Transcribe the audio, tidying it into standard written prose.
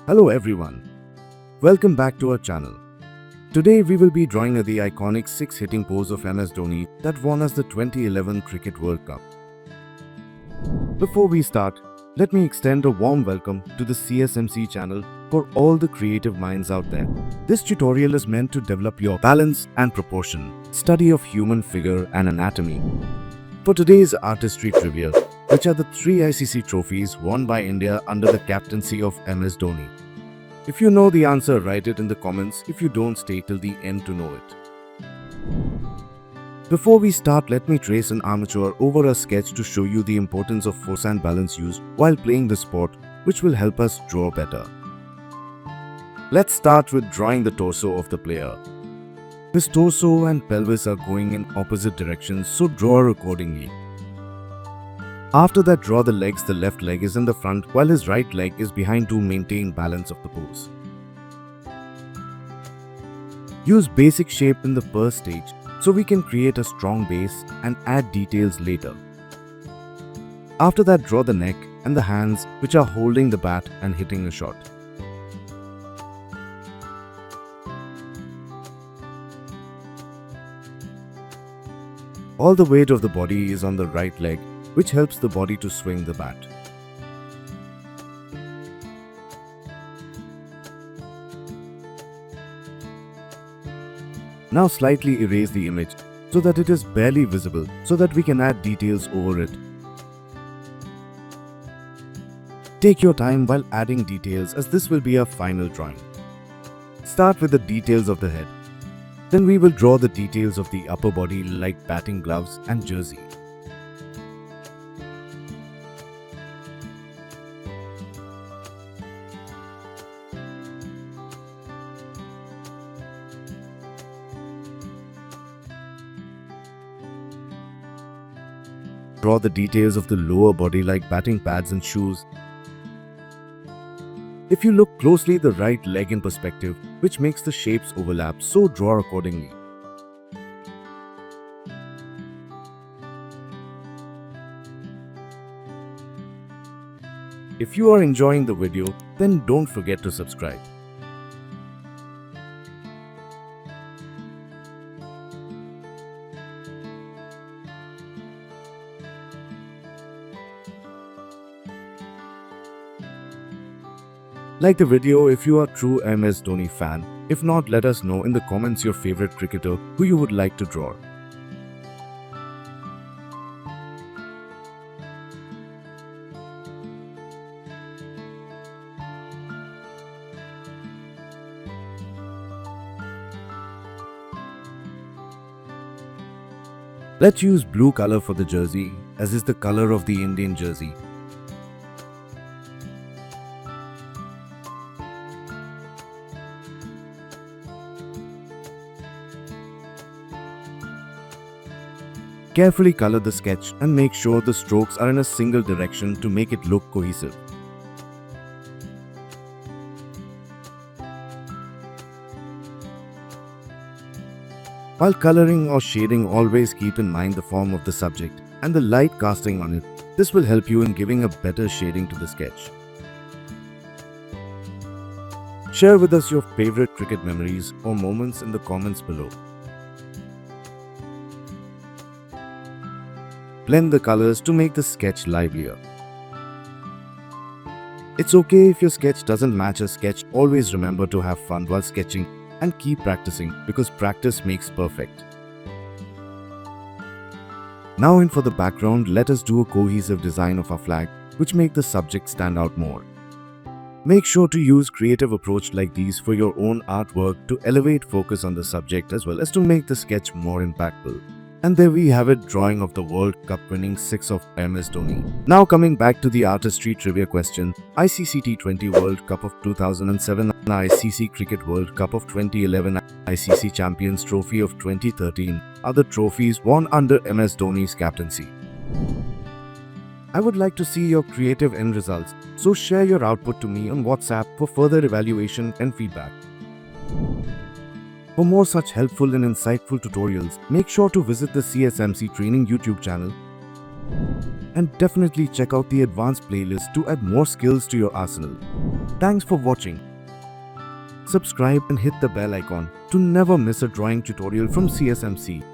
Hello everyone, welcome back to our channel. Today we will be drawing the iconic 6-hitting pose of MS Dhoni that won us the 2011 Cricket World Cup. Before we start, let me extend a warm welcome to the CSMC channel for all the creative minds out there. This tutorial is meant to develop your balance and proportion, study of human figure and anatomy. For today's artistry trivia, which are the 3 ICC trophies won by India under the captaincy of MS Dhoni. If you know the answer, write it in the comments. If you don't, stay till the end to know it. Before we start, let me trace an armature over a sketch to show you the importance of force and balance used while playing the sport, which will help us draw better. Let's start with drawing the torso of the player. His torso and pelvis are going in opposite directions, so draw accordingly. After that, draw the legs. The left leg is in the front while his right leg is behind to maintain balance of the pose. Use basic shape in the first stage so we can create a strong base and add details later. After that, draw the neck and the hands which are holding the bat and hitting a shot. All the weight of the body is on the right leg, which helps the body to swing the bat. Now slightly erase the image so that it is barely visible, so that we can add details over it. Take your time while adding details, as this will be our final drawing. Start with the details of the head. Then we will draw the details of the upper body like batting gloves and jersey. Draw the details of the lower body like batting pads and shoes. If you look closely, the right leg in perspective, which makes the shapes overlap, so draw accordingly. If you are enjoying the video, then don't forget to subscribe. Like the video if you are true MS Dhoni fan. If not, let us know in the comments your favorite cricketer who you would like to draw. Let's use blue color for the jersey, as is the color of the Indian jersey. Carefully color the sketch and make sure the strokes are in a single direction to make it look cohesive. While coloring or shading, always keep in mind the form of the subject and the light casting on it. This will help you in giving a better shading to the sketch. Share with us your favorite cricket memories or moments in the comments below. Blend the colors to make the sketch livelier. It's okay if your sketch doesn't match a sketch. Always remember to have fun while sketching and keep practicing, because practice makes perfect. Now in for the background, let us do a cohesive design of our flag which make the subject stand out more. Make sure to use creative approach like these for your own artwork to elevate focus on the subject as well as to make the sketch more impactful. And there we have it, drawing of the World Cup winning 6 of MS Dhoni. Now coming back to the artistry trivia question, ICC T20 World Cup of 2007, ICC Cricket World Cup of 2011, ICC Champions Trophy of 2013 are the trophies won under MS Dhoni's captaincy. I would like to see your creative end results, so share your output to me on WhatsApp for further evaluation and feedback. For more such helpful and insightful tutorials, make sure to visit the CSMC Training YouTube channel And definitely check out the advanced playlist to add more skills to your arsenal. Thanks for watching. Subscribe and hit the bell icon to never miss a drawing tutorial from CSMC.